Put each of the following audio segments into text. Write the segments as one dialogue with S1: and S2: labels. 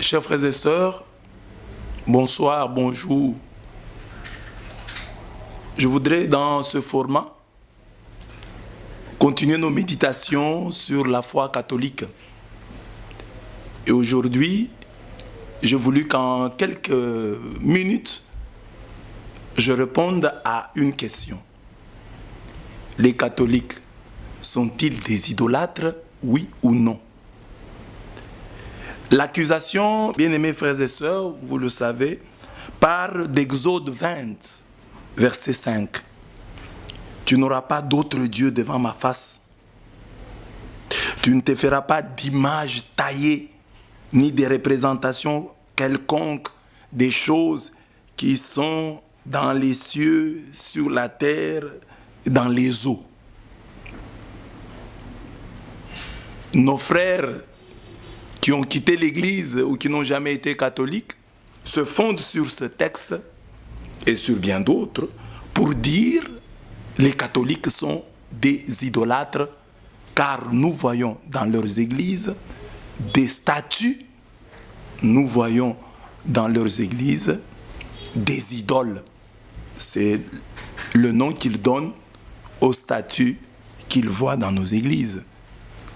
S1: Chers frères et sœurs, bonsoir, bonjour. Je voudrais dans ce format continuer nos méditations sur la foi catholique. Et aujourd'hui, j'ai voulu qu'en quelques minutes, je réponde à une question. Les catholiques sont-ils des idolâtres, oui ou non? L'accusation, bien-aimés frères et sœurs, vous le savez, part d'Exode 20, verset 5. Tu n'auras pas d'autre Dieu devant ma face. Tu ne te feras pas d'image taillée, ni de représentation quelconque des choses qui sont dans les cieux, sur la terre, dans les eaux. Nos frères qui ont quitté l'Église ou qui n'ont jamais été catholiques se fondent sur ce texte et sur bien d'autres pour dire les catholiques sont des idolâtres car nous voyons dans leurs églises des statues, nous voyons dans leurs églises des idoles. C'est le nom qu'ils donnent aux statues qu'ils voient dans nos églises.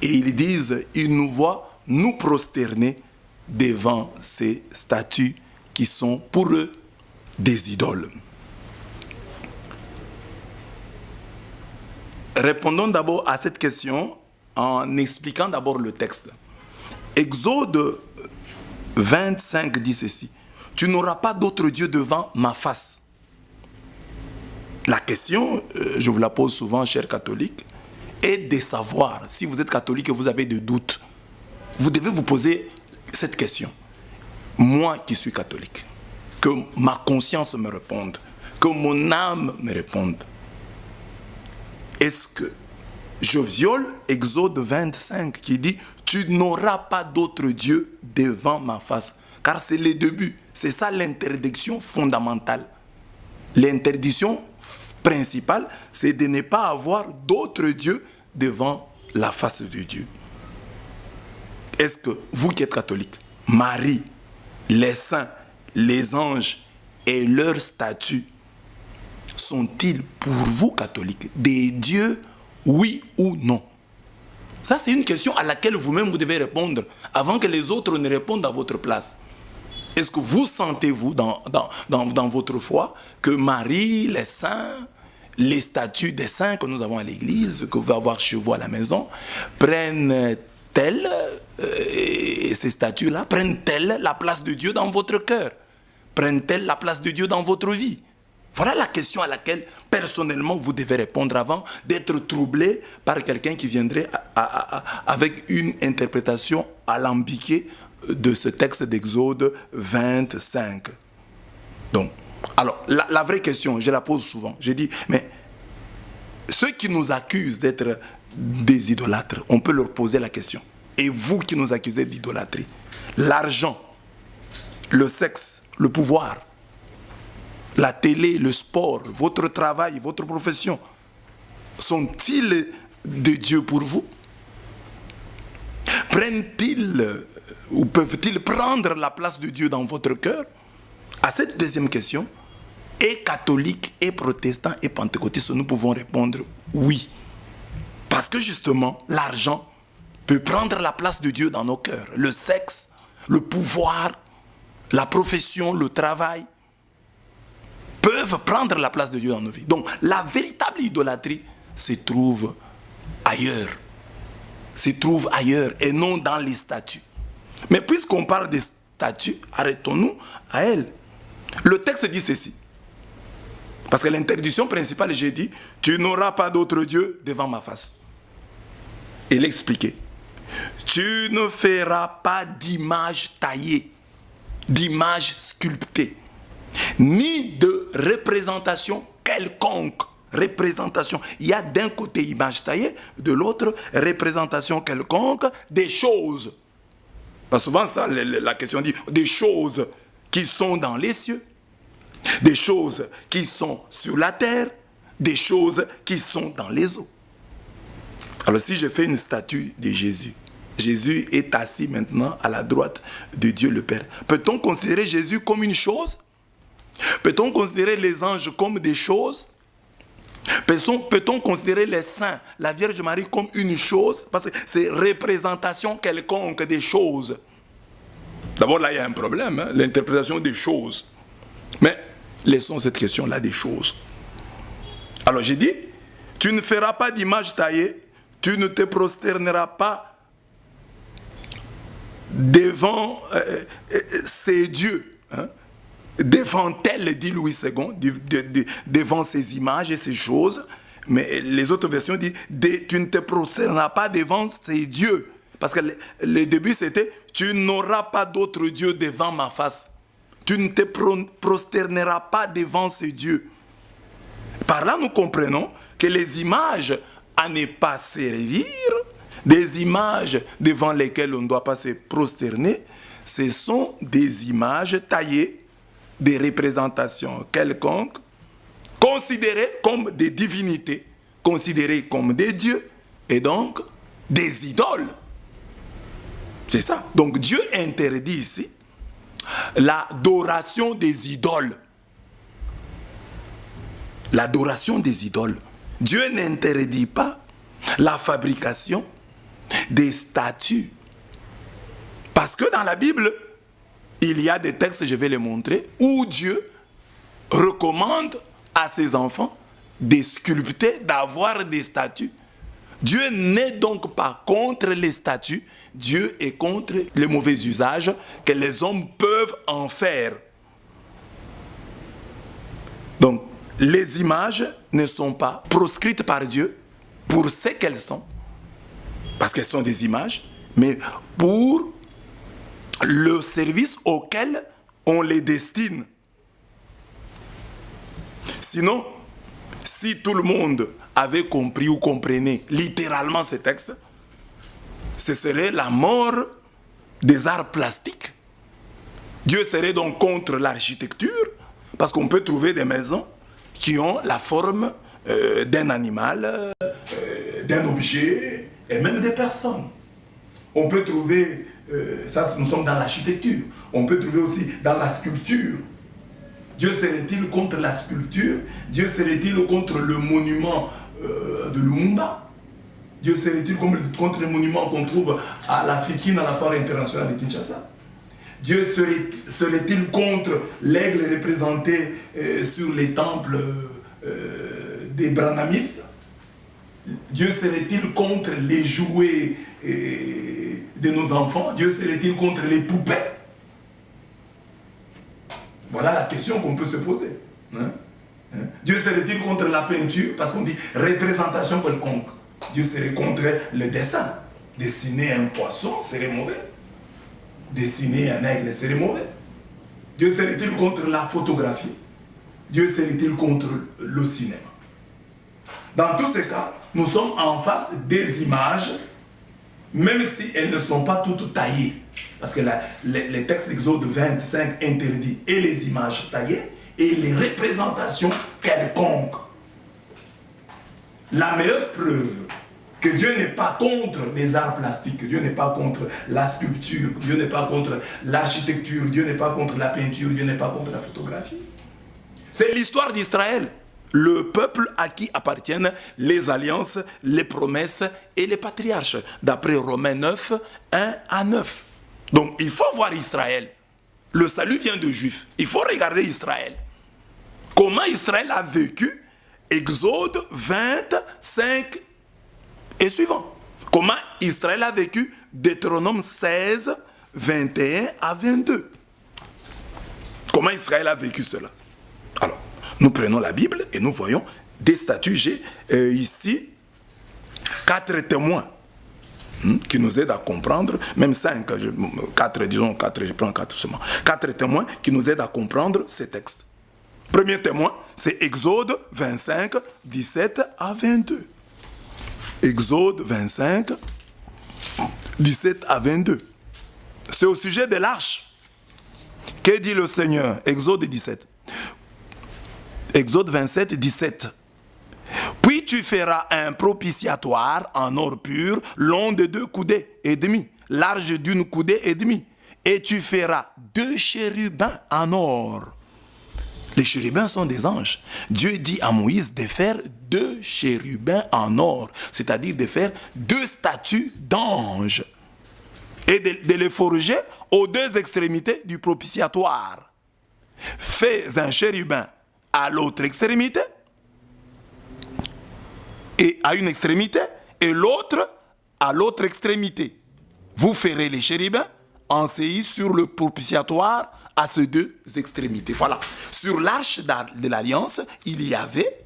S1: Et ils disent, ils nous voient nous prosterner devant ces statues qui sont pour eux des idoles. Répondons d'abord à cette question en expliquant d'abord le texte. Exode 25 dit ceci. Tu n'auras pas d'autre Dieu devant ma face. La question, je vous la pose souvent, chers catholiques, est de savoir, si vous êtes catholique et vous avez des doutes, vous devez vous poser cette question. Moi qui suis catholique, que ma conscience me réponde, que mon âme me réponde. Est-ce que je viole Exode 25 qui dit « Tu n'auras pas d'autre Dieu devant ma face » car c'est le début, c'est ça l'interdiction fondamentale. L'interdiction principale, c'est de ne pas avoir d'autre Dieu devant la face de Dieu. Est-ce que vous qui êtes catholique, Marie, les saints, les anges et leurs statuts sont-ils pour vous catholiques des dieux, oui ou non? Ça c'est une question à laquelle vous-même vous devez répondre avant que les autres ne répondent à votre place. Est-ce que vous sentez-vous dans votre foi que Marie, les saints, les statues des saints que nous avons à l'église, que vous pouvez avoir chez vous à la maison, prennent-elles, ces statues-là, prennent-elles la place de Dieu dans votre cœur? Prennent-elles la place de Dieu dans votre vie? Voilà la question à laquelle, personnellement, vous devez répondre avant d'être troublé par quelqu'un qui viendrait avec une interprétation alambiquée de ce texte d'Exode 25. Donc, alors, la vraie question, je la pose souvent. Je dis, mais ceux qui nous accusent d'être des idolâtres, on peut leur poser la question. Et vous qui nous accusez d'idolâtrie, l'argent, le sexe, le pouvoir, la télé, le sport, votre travail, votre profession, sont-ils de Dieu pour vous? Prennent-ils ou peuvent-ils prendre la place de Dieu dans votre cœur? À cette deuxième question, et catholiques, et protestants, et pentecôtistes, nous pouvons répondre oui. Parce que justement, l'argent peut prendre la place de Dieu dans nos cœurs. Le sexe, le pouvoir, la profession, le travail peuvent prendre la place de Dieu dans nos vies. Donc, la véritable idolâtrie se trouve ailleurs. Se trouve ailleurs et non dans les statues. Mais puisqu'on parle des statues, arrêtons-nous à elles. Le texte dit ceci. Parce que l'interdiction principale, j'ai dit, tu n'auras pas d'autre Dieu devant ma face. Il expliquait. Tu ne feras pas d'image taillée, d'image sculptée, ni de représentation quelconque. Représentation. Il y a d'un côté image taillée, de l'autre représentation quelconque des choses. Parce que souvent, ça, la question dit des choses qui sont dans les cieux, des choses qui sont sur la terre, des choses qui sont dans les eaux. Alors si je fais une statue de Jésus, Jésus est assis maintenant à la droite de Dieu le Père. Peut-on considérer Jésus comme une chose? Peut-on considérer les anges comme des choses? Peut-on considérer les saints, la Vierge Marie comme une chose? Parce que c'est représentation quelconque des choses. D'abord là il y a un problème, hein, l'interprétation des choses. Mais laissons cette question-là des choses. Alors j'ai dit, tu ne feras pas d'image taillée, tu ne te prosterneras pas devant ces dieux, hein, devant elles, dit Louis II, devant ces images et ces choses. Mais les autres versions disent, tu ne te prosterneras pas devant ces dieux. Parce que le début c'était, tu n'auras pas d'autre Dieu devant ma face. Tu ne te prosterneras pas devant ces dieux. Par là, nous comprenons que les images à ne pas servir, des images devant lesquelles on ne doit pas se prosterner, ce sont des images taillées, des représentations quelconques, considérées comme des divinités, considérées comme des dieux, et donc des idoles. C'est ça. Donc Dieu interdit ici l'adoration des idoles. L'adoration des idoles. Dieu n'interdit pas la fabrication des statues. Parce que dans la Bible, il y a des textes, je vais les montrer, où Dieu recommande à ses enfants de sculpter, d'avoir des statues. Dieu n'est donc pas contre les statues, Dieu est contre les mauvais usages que les hommes peuvent en faire. Donc, les images ne sont pas proscrites par Dieu pour ce qu'elles sont, parce qu'elles sont des images, mais pour le service auquel on les destine. Sinon, si tout le monde avait compris ou comprenait littéralement ces textes, ce serait la mort des arts plastiques. Dieu serait donc contre l'architecture, parce qu'on peut trouver des maisons qui ont la forme d'un animal, d'un objet, et même des personnes. On peut trouver, ça nous sommes dans l'architecture, on peut trouver aussi dans la sculpture. Dieu serait-il contre la sculpture? Dieu serait-il contre le monument de Lumumba? Dieu serait-il contre le monument qu'on trouve à la Fikine, à la foire internationale de Kinshasa? Dieu serait-il contre l'aigle représenté sur les temples des branhamistes? Dieu serait-il contre les jouets de nos enfants? Dieu serait-il contre les poupées? Voilà la question qu'on peut se poser. Dieu serait-il contre la peinture? Parce qu'on dit représentation quelconque. Dieu serait contre le dessin. Dessiner un poisson serait mauvais. Dessiner un aigle serait mauvais. Dieu serait-il contre la photographie? Dieu serait-il contre le cinéma? Dans tous ces cas, nous sommes en face des images, même si elles ne sont pas toutes taillées. Parce que les textes d'Exode 25 interdit et les images taillées et les représentations quelconques. La meilleure preuve que Dieu n'est pas contre les arts plastiques, que Dieu n'est pas contre la sculpture, que Dieu n'est pas contre l'architecture, Dieu n'est pas contre la peinture, Dieu n'est pas contre la photographie, c'est l'histoire d'Israël. Le peuple à qui appartiennent les alliances, les promesses et les patriarches, d'après Romains 9, 1 à 9. Donc il faut voir Israël. Le salut vient de Juifs. Il faut regarder Israël. Comment Israël a vécu Exode 25 et suivant. Comment Israël a vécu Deutéronome 16, 21 à 22. Comment Israël a vécu cela? Alors, nous prenons la Bible et nous voyons des statuts. J'ai ici 4 témoins qui nous aident à comprendre, même 5, 4, disons 4, je prends 4 seulement. 4 témoins qui nous aident à comprendre ces textes. Premier témoin, c'est Exode 25, 17 à 22. Exode 25, 17 à 22. C'est au sujet de l'arche. Que dit le Seigneur? Exode 17. Exode 27, 17. Puis tu feras un propitiatoire en or pur, long de 2 coudées et demi, large d'1 coudée et demi. Et tu feras 2 chérubins en or. Les chérubins sont des anges. Dieu dit à Moïse de faire 2 chérubins en or, c'est-à-dire de faire 2 statues d'anges et de les forger aux 2 extrémités du propitiatoire. Fais un chérubin à l'autre extrémité et à une extrémité et l'autre à l'autre extrémité. Vous ferez les chérubins enseignés sur le propitiatoire à ces 2 extrémités. Voilà. Sur l'arche de l'Alliance, il y avait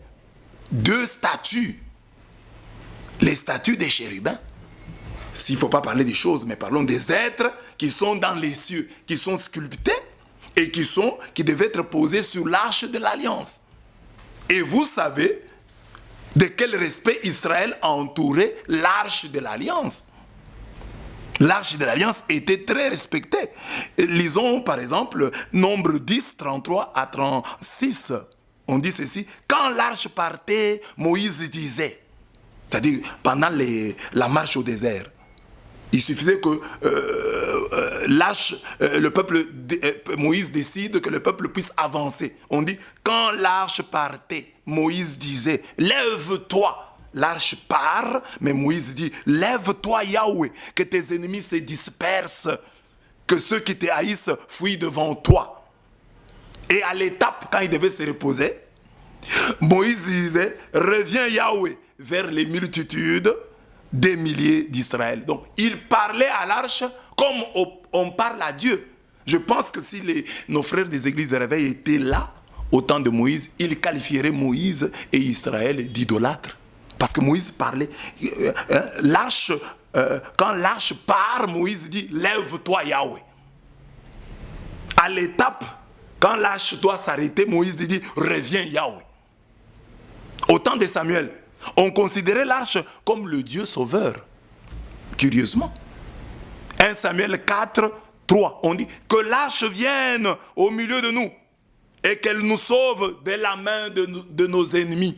S1: 2 statues. Les statues des chérubins. S'il ne faut pas parler des choses, mais parlons des êtres qui sont dans les cieux, qui sont sculptés et qui devaient être posés sur l'arche de l'Alliance. Et vous savez de quel respect Israël a entouré l'arche de l'Alliance. L'arche de l'Alliance était très respectée. Lisons par exemple Nombre 10, 33 à 36. On dit ceci: quand l'arche partait, Moïse disait, c'est-à-dire pendant la marche au désert, il suffisait que Moïse décide que le peuple puisse avancer. On dit, quand l'arche partait, Moïse disait, lève-toi. L'arche part, mais Moïse dit, lève-toi Yahweh, que tes ennemis se dispersent, que ceux qui te haïssent fuient devant toi. Et à l'étape, quand il devait se reposer, Moïse disait, reviens Yahweh vers les multitudes des milliers d'Israël. Donc, il parlait à l'arche comme on parle à Dieu. Je pense que si nos frères des églises de réveil étaient là, au temps de Moïse, ils qualifieraient Moïse et Israël d'idolâtres. Parce que Moïse parlait, quand l'arche part, Moïse dit, lève-toi Yahweh. À l'étape, quand l'arche doit s'arrêter, Moïse dit, reviens Yahweh. Au temps de Samuel, on considérait l'arche comme le Dieu sauveur. Curieusement. 1 Samuel 4, 3, on dit, que l'arche vienne au milieu de nous et qu'elle nous sauve de la main de nos ennemis.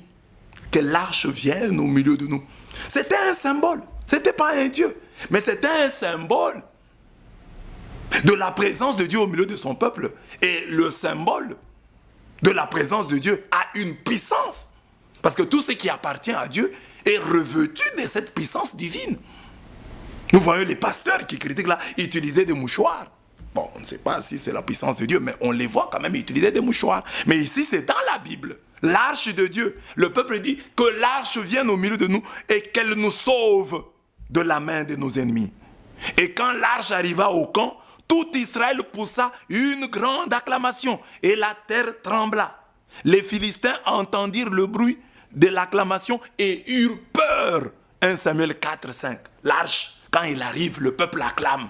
S1: Que l'arche vienne au milieu de nous. C'était un symbole. Ce n'était pas un Dieu. Mais c'était un symbole de la présence de Dieu au milieu de son peuple. Et le symbole de la présence de Dieu a une puissance. Parce que tout ce qui appartient à Dieu est revêtu de cette puissance divine. Nous voyons les pasteurs qui critiquent là, utiliser des mouchoirs. Bon, on ne sait pas si c'est la puissance de Dieu, mais on les voit quand même utiliser des mouchoirs. Mais ici, c'est dans la Bible. L'arche de Dieu. Le peuple dit que l'arche vienne au milieu de nous et qu'elle nous sauve de la main de nos ennemis. Et quand l'arche arriva au camp, tout Israël poussa une grande acclamation et la terre trembla. Les Philistins entendirent le bruit de l'acclamation et eurent peur. 1 Samuel 4, 5. L'arche, quand il arrive, le peuple acclame.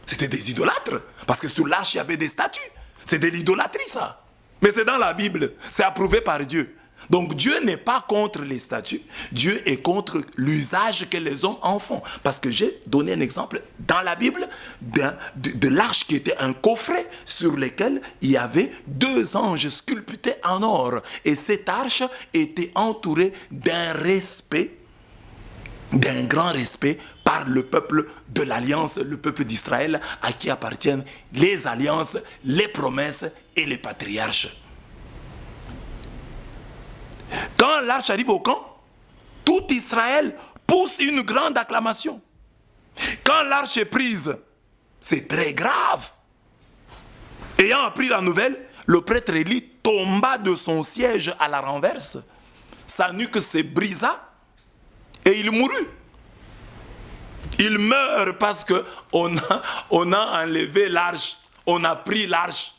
S1: C'était des idolâtres, parce que sur l'arche, il y avait des statues. C'est de l'idolâtrie, ça. Mais c'est dans la Bible, c'est approuvé par Dieu. Donc Dieu n'est pas contre les statues, Dieu est contre l'usage que les hommes en font. Parce que j'ai donné un exemple dans la Bible de l'arche qui était un coffret sur lequel il y avait 2 anges sculptés en or. Et cette arche était entourée d'un respect, d'un grand respect par le peuple de l'Alliance, le peuple d'Israël, à qui appartiennent les alliances, les promesses et les patriarches. Quand l'arche arrive au camp, tout Israël pousse une grande acclamation. Quand l'arche est prise, c'est très grave. Ayant appris la nouvelle, le prêtre Élie tomba de son siège à la renverse. Sa nuque se brisa et il mourut. Il meurt parce qu'on a enlevé l'arche, on a pris l'arche.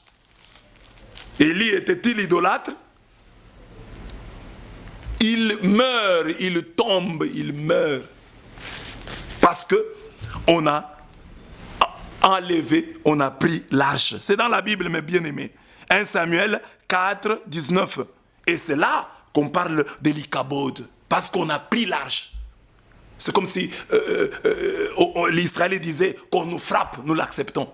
S1: Élie était-il idolâtre? Il meurt, il tombe, il meurt. Parce que on a enlevé, on a pris l'arche. C'est dans la Bible, mes bien-aimés. 1 Samuel 4, 19. Et c'est là qu'on parle de l'Ikabod. Parce qu'on a pris l'arche. C'est comme si l'Israélien disait qu'on nous frappe, nous l'acceptons.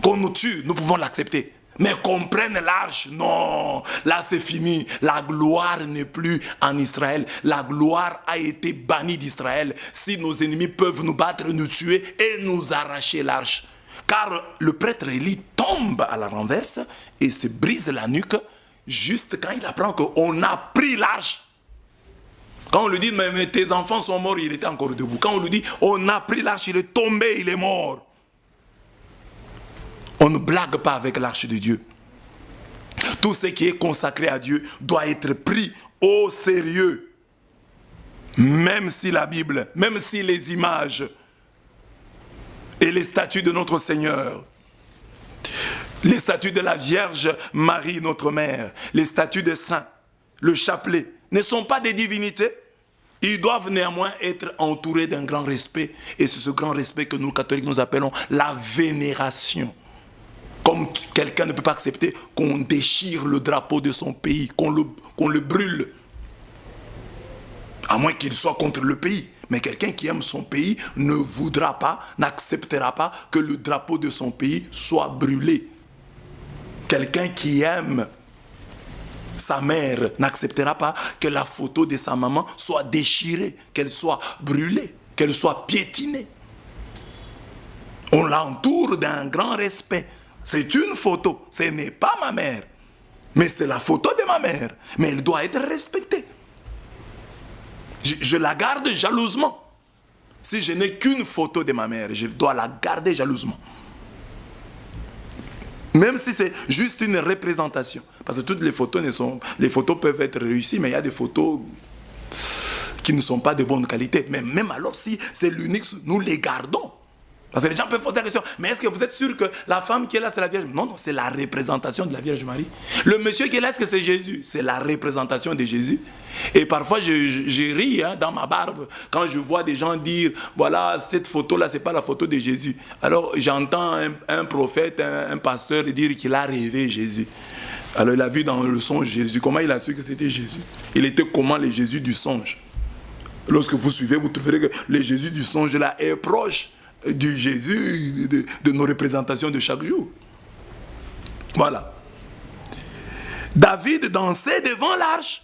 S1: Qu'on nous tue, nous pouvons l'accepter. Mais qu'on prenne l'arche, non, là c'est fini. La gloire n'est plus en Israël. La gloire a été bannie d'Israël. Si nos ennemis peuvent nous battre, nous tuer et nous arracher l'arche. Car le prêtre Élie tombe à la renverse et se brise la nuque juste quand il apprend qu'on a pris l'arche. Quand on lui dit, mais tes enfants sont morts, il était encore debout. Quand on lui dit, on a pris l'arche, il est tombé, il est mort. On ne blague pas avec l'arche de Dieu. Tout ce qui est consacré à Dieu doit être pris au sérieux. Même si la Bible, même si les images et les statues de notre Seigneur, les statues de la Vierge Marie, notre mère, les statues des saints, le chapelet, ne sont pas des divinités. Ils doivent néanmoins être entourés d'un grand respect. Et c'est ce grand respect que nous, catholiques, nous appelons la vénération. Comme quelqu'un ne peut pas accepter qu'on déchire le drapeau de son pays, qu'on le brûle. À moins qu'il soit contre le pays. Mais quelqu'un qui aime son pays ne voudra pas, n'acceptera pas que le drapeau de son pays soit brûlé. Quelqu'un qui aime sa mère n'acceptera pas que la photo de sa maman soit déchirée, qu'elle soit brûlée, qu'elle soit piétinée. On l'entoure d'un grand respect. C'est une photo, ce n'est pas ma mère, mais c'est la photo de ma mère. Mais elle doit être respectée. Je la garde jalousement. Si je n'ai qu'une photo de ma mère, je dois la garder jalousement. Même si c'est juste une représentation. Parce que toutes les photos les photos peuvent être réussies, mais il y a des photos qui ne sont pas de bonne qualité. Mais même alors, si c'est l'unique, nous les gardons. Parce que les gens peuvent poser la question, mais est-ce que vous êtes sûr que la femme qui est là, c'est la Vierge? Non, non, c'est la représentation de la Vierge Marie. Le monsieur qui est là, est-ce que c'est Jésus? C'est la représentation de Jésus. Et parfois, je ris dans ma barbe quand je vois des gens dire, voilà, cette photo-là, ce n'est pas la photo de Jésus. Alors, j'entends un prophète, un pasteur dire qu'il a rêvé Jésus. Alors, il a vu dans le songe Jésus. Comment il a su que c'était Jésus? Il était comment le Jésus du songe? Lorsque vous suivez, vous trouverez que le Jésus du songe là est proche du Jésus de nos représentations de chaque jour. Voilà. David dansait devant l'arche.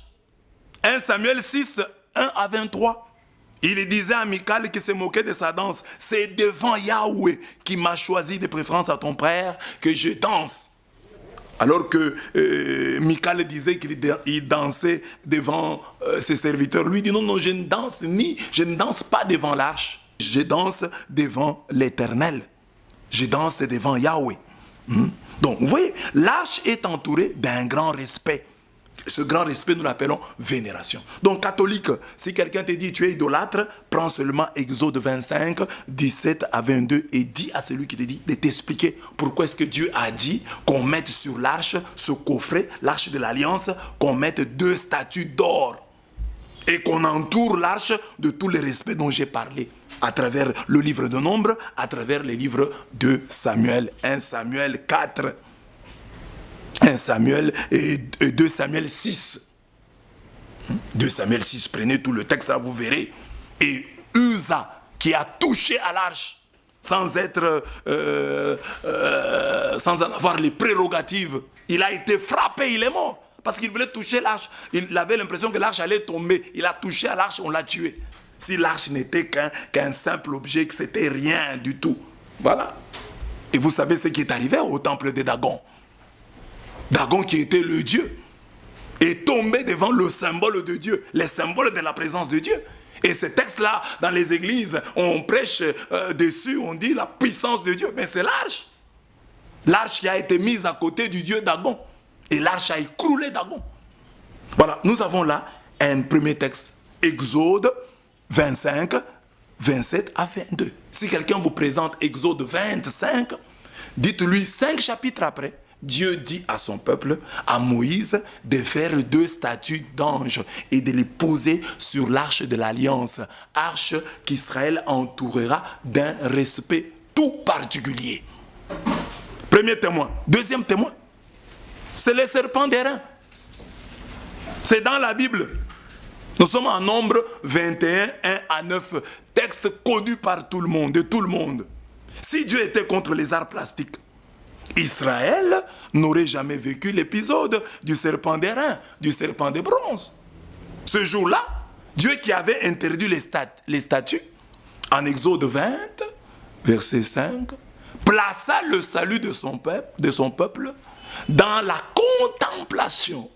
S1: 1 Samuel 6, 1 à 23. Il disait à Michal qui se moquait de sa danse, c'est devant Yahweh qui m'a choisi de préférence à ton père que je danse. Alors que Michal disait qu'il dansait devant ses serviteurs. Lui dit non, non, je ne danse pas devant l'arche. Je danse devant l'Éternel. Je danse devant Yahweh. Donc, vous voyez, l'arche est entourée d'un grand respect. Ce grand respect, nous l'appelons vénération. Donc, catholique, si quelqu'un te dit tu es idolâtre, prends seulement Exode 25, 17 à 22 et dis à celui qui te dit de t'expliquer pourquoi est-ce que Dieu a dit qu'on mette sur l'arche, ce coffret, l'arche de l'Alliance, qu'on mette 2 statues d'or et qu'on entoure l'arche de tous les respects dont j'ai parlé à travers le livre de Nombres, à travers les livres de Samuel, 1 Samuel 4, 1 Samuel et 2 Samuel 6. 2 Samuel 6, prenez tout le texte, ça vous verrez. Et Uza, qui a touché à l'arche, sans en avoir les prérogatives, il a été frappé, il est mort. Parce qu'il voulait toucher l'arche. Il avait l'impression que l'arche allait tomber. Il a touché à l'arche, on l'a tué. Si l'arche n'était qu'un simple objet, que c'était rien du tout. Voilà. Et vous savez ce qui est arrivé au temple de Dagon. Dagon qui était le Dieu est tombé devant le symbole de Dieu, les symboles de la présence de Dieu. Et ce texte-là, dans les églises, on prêche dessus, on dit la puissance de Dieu. Mais c'est l'arche. L'arche qui a été mise à côté du Dieu Dagon. Et l'arche a écroulé Dagon. Voilà, nous avons là un premier texte. Exode 25, 27 à 22. Si quelqu'un vous présente Exode 25, dites-lui 5 chapitres après, Dieu dit à son peuple, à Moïse, de faire 2 statues d'anges et de les poser sur l'arche de l'Alliance. Arche qu'Israël entourera d'un respect tout particulier. Premier témoin. Deuxième témoin, c'est les serpents d'airain. C'est dans la Bible. Nous sommes en Nombre 21, 1 à 9, texte connu par tout le monde, de tout le monde. Si Dieu était contre les arts plastiques, Israël n'aurait jamais vécu l'épisode du serpent d'airain, du serpent de bronze. Ce jour-là, Dieu qui avait interdit les statues, en Exode 20, verset 5, plaça le salut de son peuple dans la contemplation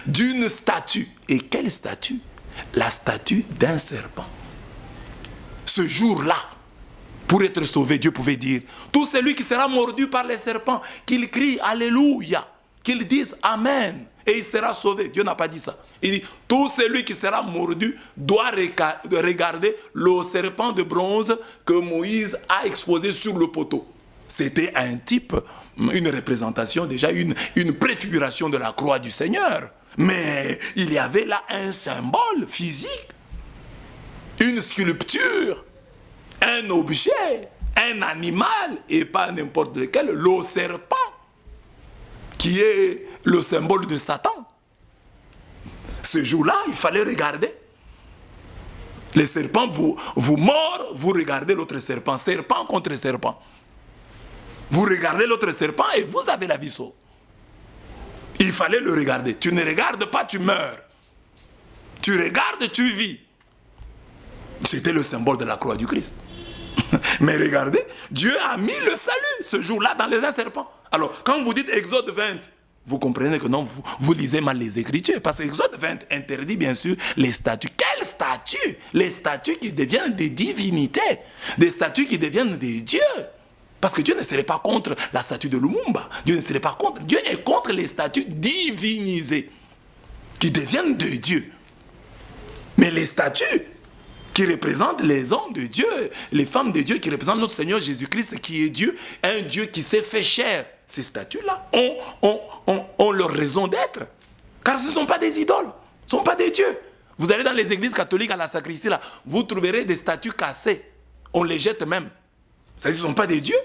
S1: d'une statue. Et quelle statue? La statue d'un serpent. Ce jour-là, pour être sauvé, Dieu pouvait dire, tout celui qui sera mordu par les serpents, qu'il crie Alléluia, qu'il dise Amen, et il sera sauvé. Dieu n'a pas dit ça. Il dit, tout celui qui sera mordu doit regarder le serpent de bronze que Moïse a exposé sur le poteau. C'était un type, une représentation, déjà une préfiguration de la croix du Seigneur. Mais il y avait là un symbole physique, une sculpture, un objet, un animal, et pas n'importe lequel, le serpent, qui est le symbole de Satan. Ce jour-là, il fallait regarder. Les serpents vous mordent, vous regardez l'autre serpent, serpent contre serpent. Vous regardez l'autre serpent et vous avez la vie sauve. Il fallait le regarder. Tu ne regardes pas, tu meurs. Tu regardes, tu vis. C'était le symbole de la croix du Christ. Mais regardez, Dieu a mis le salut ce jour-là dans les un serpent. Alors, quand vous dites Exode 20, vous comprenez que non, vous lisez mal les Écritures. Parce que Exode 20 interdit bien sûr les statues. Quelles statues? Les statues qui deviennent des divinités. Des statues qui deviennent des dieux. Parce que Dieu ne serait pas contre la statue de Lumumba. Dieu ne serait pas contre. Dieu est contre les statues divinisées. Qui deviennent de Dieu. Mais les statues qui représentent les hommes de Dieu, les femmes de Dieu, qui représentent notre Seigneur Jésus-Christ, qui est Dieu, un Dieu qui s'est fait chair. Ces statues-là ont leur raison d'être. Car ce ne sont pas des idoles, ce ne sont pas des dieux. Vous allez dans les églises catholiques à la sacristie, là, vous trouverez des statues cassées. On les jette même. C'est-à-dire que ce ne sont pas des dieux.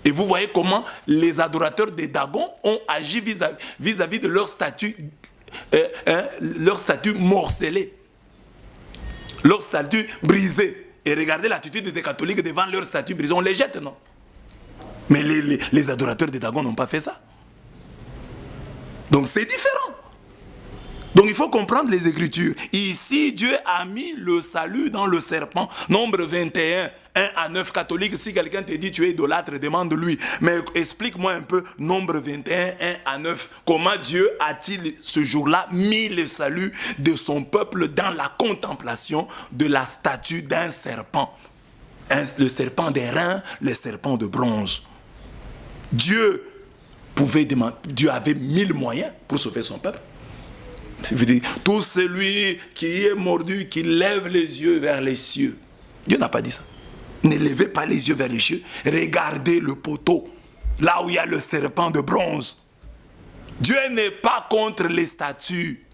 S1: Et vous voyez comment les adorateurs des Dagons ont agi vis-à-vis de leur statue morcelée. Leur statue brisée. Et regardez l'attitude des catholiques devant leur statue brisée. On les jette, non? Mais les adorateurs des Dagons n'ont pas fait ça. Donc c'est différent. Donc il faut comprendre les Écritures. Ici, Dieu a mis le salut dans le serpent. Nombre 21, 1 à 9 catholiques. Si quelqu'un te dit tu es idolâtre, demande-lui. Mais explique-moi un peu, nombre 21, 1 à 9. Comment Dieu a-t-il ce jour-là mis le salut de son peuple dans la contemplation de la statue d'un serpent? Le serpent d'airain, le serpent de bronze. Dieu avait 1000 moyens pour sauver son peuple. Tout celui qui est mordu, qui lève les yeux vers les cieux. Dieu n'a pas dit ça. Ne levez pas les yeux vers les cieux. Regardez le poteau, là où il y a le serpent de bronze. Dieu n'est pas contre les statues.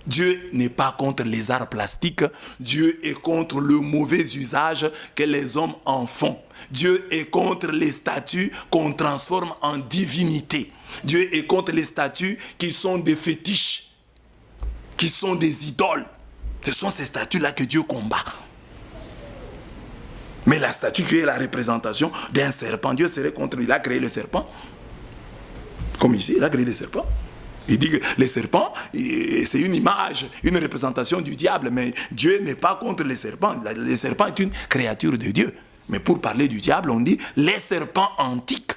S1: Dieu n'est pas contre les arts plastiques. Dieu est contre le mauvais usage que les hommes en font. Dieu est contre les statues qu'on transforme en divinités. Dieu est contre les statues qui sont des fétiches, qui sont des idoles. Ce sont ces statues-là que Dieu combat. Mais la statue qui est la représentation d'un serpent, Dieu serait contre. Il a créé le serpent. Comme ici, il a créé le serpent. Il dit que les serpents, c'est une image, une représentation du diable. Mais Dieu n'est pas contre les serpents. Le serpent est une créature de Dieu. Mais pour parler du diable, on dit les serpents antiques.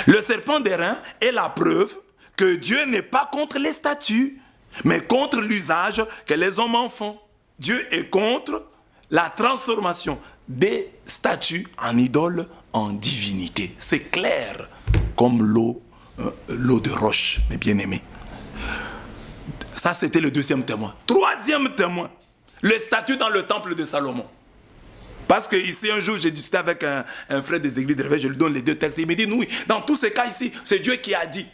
S1: Le serpent d'airain est la preuve que Dieu n'est pas contre les statues, mais contre l'usage que les hommes en font. Dieu est contre la transformation des statues en idoles, en divinités. C'est clair comme l'eau de roche, mes bien-aimés. Ça, c'était le deuxième témoin. Troisième témoin, les statues dans le temple de Salomon. Parce que ici, un jour, j'ai discuté avec un frère des églises de réveil, je lui donne les deux textes. Il me dit, oui, dans tous ces cas ici, c'est Dieu qui a dit.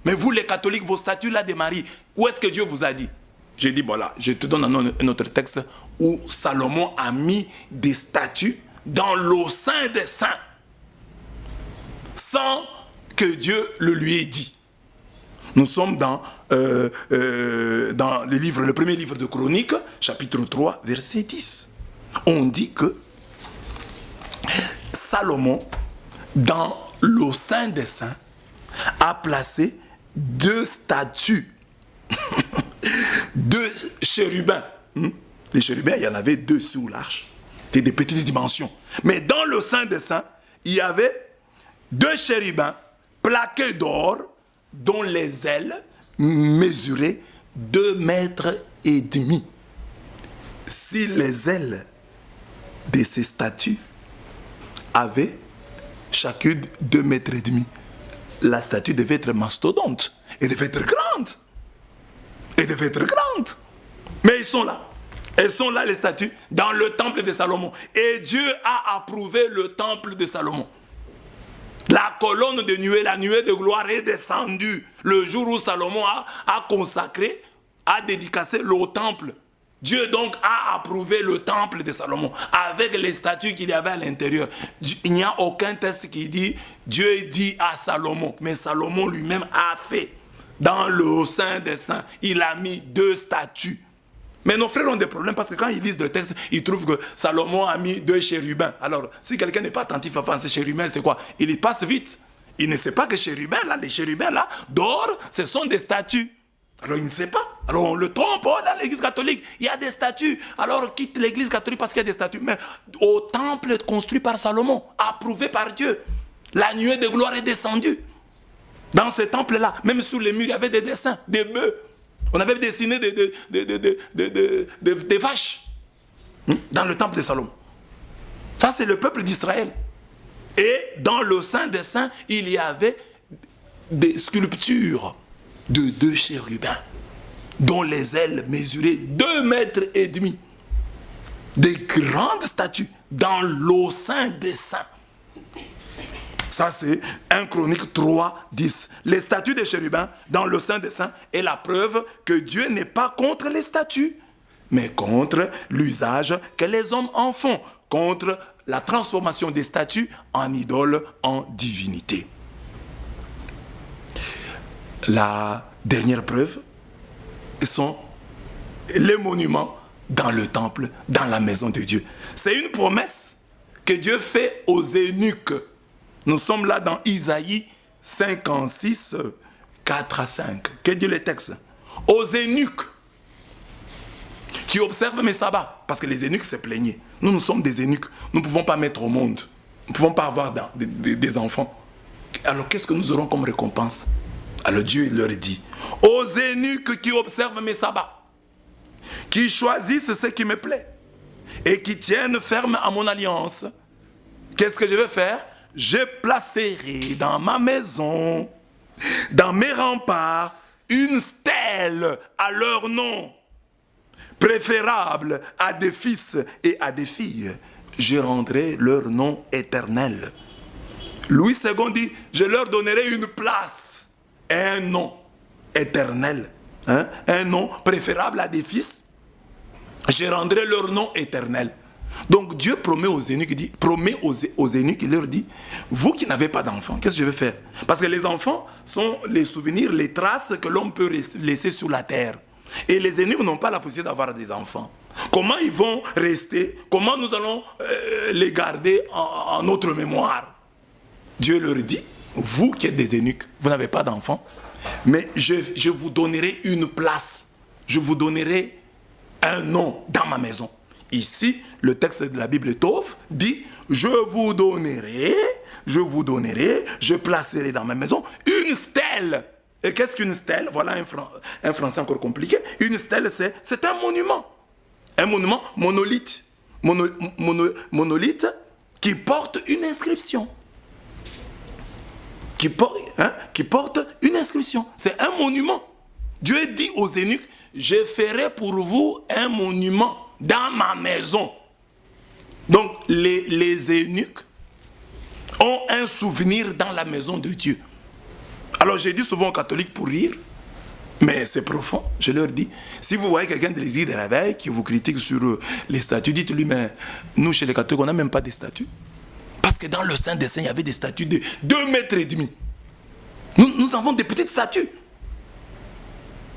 S1: Mais vous, les catholiques, vos statues là de Marie, où est-ce que Dieu vous a dit? J'ai dit, voilà, je te donne un autre texte où Salomon a mis des statues dans le Saint des Saints, sans que Dieu le lui ait dit. Nous sommes dans le premier livre de Chroniques, chapitre 3, verset 10. On dit que Salomon, dans le Saint des Saints a placé 2 statues, 2 chérubins. Les chérubins, il y en avait 2 sous l'arche. C'était des petites dimensions. Mais dans le Saint des Saints, il y avait 2 chérubins plaqués d'or dont les ailes mesuraient 2 mètres et demi. Si les ailes de ces statues avaient chacune 2 mètres et demi, la statue devait être mastodonte. Elle devait être grande. Elle devait être grande. Mais ils sont là. Elles sont là, les statues, dans le temple de Salomon. Et Dieu a approuvé le temple de Salomon. La colonne de nuée, la nuée de gloire est descendue le jour où Salomon a consacré, a dédicacé le temple. Dieu donc a approuvé le temple de Salomon avec les statues qu'il y avait à l'intérieur. Il n'y a aucun texte qui dit Dieu dit à Salomon, mais Salomon lui-même a fait. Dans le Saint des Saints, il a mis 2 statues. Mais nos frères ont des problèmes parce que quand ils lisent le texte, ils trouvent que Salomon a mis 2 chérubins. Alors, si quelqu'un n'est pas attentif à penser chérubins, c'est quoi? Il y passe vite. Il ne sait pas que chérubins, là, les chérubins là, d'or, ce sont des statues. Alors, il ne sait pas. Alors, on le trompe dans l'église catholique. Il y a des statues. Alors, on quitte l'église catholique parce qu'il y a des statues. Mais au temple construit par Salomon, approuvé par Dieu, la nuée de gloire est descendue. Dans ce temple-là, même sous les murs, il y avait des dessins, des bœufs. On avait dessiné des vaches dans le temple de Salomon. Ça, c'est le peuple d'Israël. Et dans le Saint des Saints, il y avait des sculptures de 2 chérubins dont les ailes mesuraient 2 mètres et demi. Des grandes statues dans le Saint des Saints. Ça, c'est 1 Chronique 3, 10. Les statues des chérubins dans le Saint des Saints est la preuve que Dieu n'est pas contre les statues, mais contre l'usage que les hommes en font, contre la transformation des statues en idoles, en divinité. La dernière preuve sont les monuments dans le temple, dans la maison de Dieu. C'est une promesse que Dieu fait aux eunuques. Nous sommes là dans Isaïe 56, 4 à 5. Que dit le texte? Aux eunuques qui observent mes sabbats. Parce que les eunuques se plaignaient. Nous sommes des eunuques. Nous ne pouvons pas mettre au monde. Nous ne pouvons pas avoir des enfants. Alors qu'est-ce que nous aurons comme récompense? Alors Dieu leur dit, aux eunuques qui observent mes sabbats, qui choisissent ce qui me plaît et qui tiennent ferme à mon alliance, qu'est-ce que je vais faire? Je placerai dans ma maison, dans mes remparts, une stèle à leur nom, préférable à des fils et à des filles. Je rendrai leur nom éternel. Louis II dit, je leur donnerai une place, un nom éternel, un nom préférable à des fils. Je rendrai leur nom éternel. Donc Dieu promet aux eunuques, il leur dit, vous qui n'avez pas d'enfants, qu'est-ce que je vais faire? Parce que les enfants sont les souvenirs, les traces que l'homme peut laisser sur la terre. Et les eunuques n'ont pas la possibilité d'avoir des enfants. Comment ils vont rester? Comment nous allons les garder en notre mémoire? Dieu leur dit, vous qui êtes des eunuques, vous n'avez pas d'enfants, mais je vous donnerai une place. Je vous donnerai un nom dans ma maison. Ici, le texte de la Bible Tov dit, je vous donnerai, je placerai dans ma maison une stèle. Et qu'est-ce qu'une stèle? Voilà un français encore compliqué. Une stèle, c'est un monument. Un monument monolithe. Monolithe qui porte une inscription. Qui porte une inscription. C'est un monument. Dieu dit aux eunuques, je ferai pour vous un monument dans ma maison. Donc, les eunuques ont un souvenir dans la maison de Dieu. Alors, j'ai dit souvent aux catholiques pour rire, mais c'est profond. Je leur dis, si vous voyez quelqu'un de l'église de la veille qui vous critique sur les statues, dites-lui, mais nous, chez les catholiques, on n'a même pas de statues. Parce que dans le Saint des Saints, il y avait des statues de 2 mètres et demi. Nous avons des petites statues.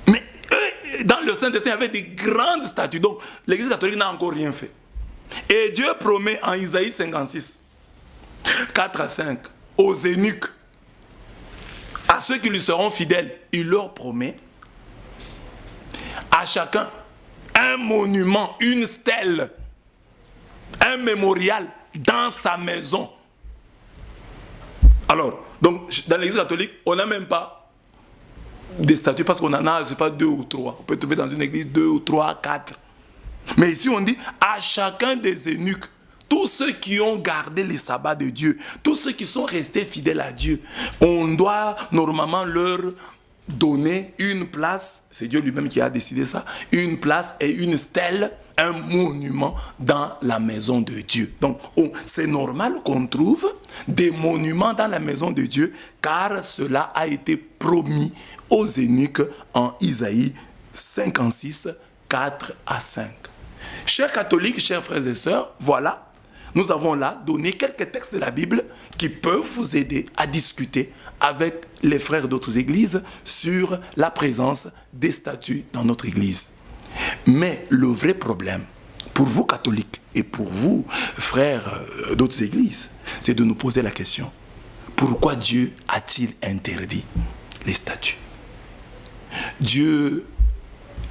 S1: Mais dans le Saint des Saints, il y avait des grandes statues. Donc, l'église catholique n'a encore rien fait. Et Dieu promet en Isaïe 56, 4 à 5, aux eunuques, à ceux qui lui seront fidèles, il leur promet à chacun un monument, une stèle, un mémorial dans sa maison. Alors, donc, dans l'église catholique, on n'a même pas des statues parce qu'on en a, je ne sais pas, 2 ou 3. On peut trouver dans une église 2 ou 3, 4. Mais ici, on dit à chacun des eunuques, tous ceux qui ont gardé les sabbats de Dieu, tous ceux qui sont restés fidèles à Dieu, on doit normalement leur donner une place, c'est Dieu lui-même qui a décidé ça, une place et une stèle, un monument dans la maison de Dieu. Donc, c'est normal qu'on trouve des monuments dans la maison de Dieu, car cela a été promis aux eunuques en Isaïe 56, 4 à 5. Chers catholiques, chers frères et sœurs, voilà, nous avons là donné quelques textes de la Bible qui peuvent vous aider à discuter avec les frères d'autres églises sur la présence des statues dans notre église. Mais le vrai problème, pour vous catholiques et pour vous frères d'autres églises, c'est de nous poser la question, pourquoi Dieu a-t-il interdit les statues? Dieu,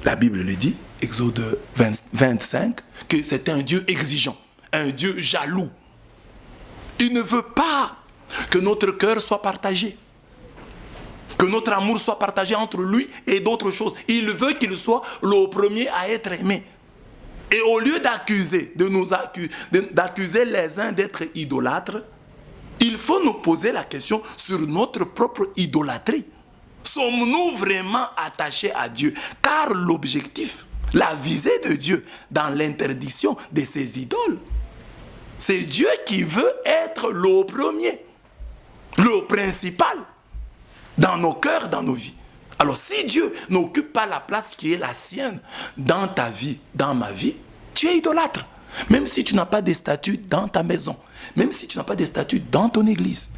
S1: la Bible le dit, Exode 25, que c'est un Dieu exigeant, un Dieu jaloux. Il ne veut pas que notre cœur soit partagé, que notre amour soit partagé entre lui et d'autres choses. Il veut qu'il soit le premier à être aimé. Et au lieu d'accuser les uns d'être idolâtres, il faut nous poser la question sur notre propre idolâtrie. Sommes-nous vraiment attachés à Dieu? Car l'objectif, la visée de Dieu dans l'interdiction de ces idoles, c'est Dieu qui veut être le premier, le principal dans nos cœurs, dans nos vies. Alors si Dieu n'occupe pas la place qui est la sienne dans ta vie, dans ma vie, tu es idolâtre. Même si tu n'as pas de statut dans ta maison, même si tu n'as pas de statut dans ton église.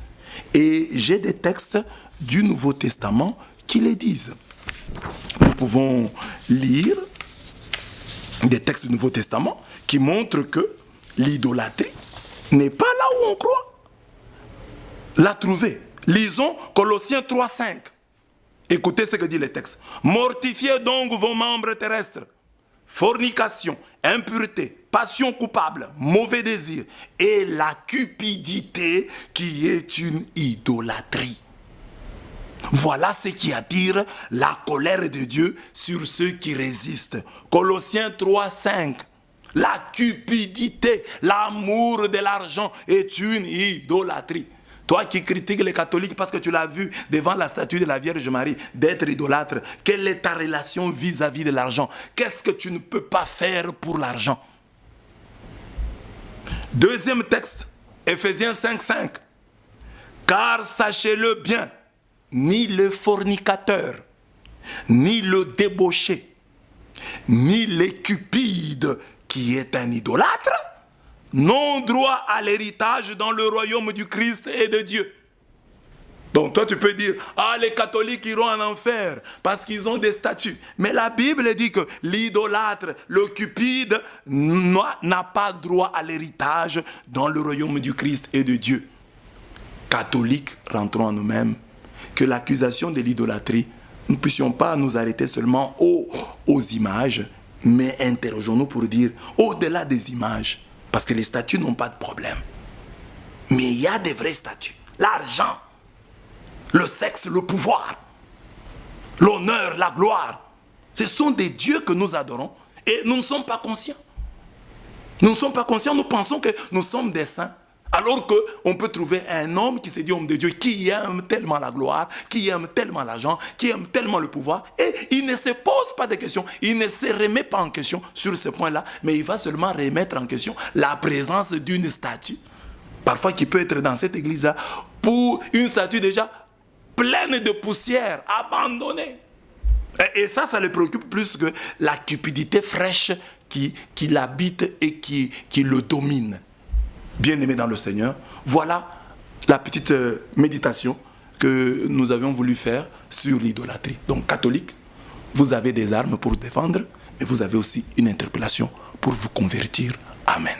S1: Et j'ai des textes du Nouveau Testament qui les disent. Nous pouvons lire des textes du Nouveau Testament qui montrent que l'idolâtrie n'est pas là où on croit. La trouver. Lisons Colossiens 3,5. Écoutez ce que dit le texte. Mortifiez donc vos membres terrestres. Fornication, impureté, passion coupable, mauvais désir et la cupidité qui est une idolâtrie. Voilà ce qui attire la colère de Dieu sur ceux qui résistent. Colossiens 3,5. La cupidité, l'amour de l'argent est une idolâtrie. Toi qui critiques les catholiques parce que tu l'as vu devant la statue de la Vierge Marie d'être idolâtre, quelle est ta relation vis-à-vis de l'argent? Qu'est-ce que tu ne peux pas faire pour l'argent? Deuxième texte, Ephésiens 5,5. Car sachez-le bien, ni le fornicateur, ni le débauché, ni le cupide qui est un idolâtre, n'ont droit à l'héritage dans le royaume du Christ et de Dieu. Donc toi tu peux dire, ah les catholiques iront en enfer parce qu'ils ont des statues. Mais la Bible dit que l'idolâtre, le cupide n'a pas droit à l'héritage dans le royaume du Christ et de Dieu. Catholiques, rentrons en nous-mêmes, que l'accusation de l'idolâtrie, nous ne puissions pas nous arrêter seulement aux images, mais interrogeons-nous pour dire, au-delà des images, parce que les statues n'ont pas de problème. Mais il y a des vraies statues. L'argent, le sexe, le pouvoir, l'honneur, la gloire. Ce sont des dieux que nous adorons et nous ne sommes pas conscients. Nous ne sommes pas conscients, nous pensons que nous sommes des saints. Alors qu'on peut trouver un homme qui se dit homme de Dieu, qui aime tellement la gloire, qui aime tellement l'argent, qui aime tellement le pouvoir, et il ne se pose pas de questions, il ne se remet pas en question sur ce point-là, mais il va seulement remettre en question la présence d'une statue, parfois qui peut être dans cette église-là, pour une statue déjà pleine de poussière, abandonnée. Et ça le préoccupe plus que la cupidité fraîche qui l'habite et qui le domine. Bien-aimés dans le Seigneur, voilà la petite méditation que nous avions voulu faire sur l'idolâtrie. Donc, catholiques, vous avez des armes pour vous défendre, mais vous avez aussi une interpellation pour vous convertir. Amen.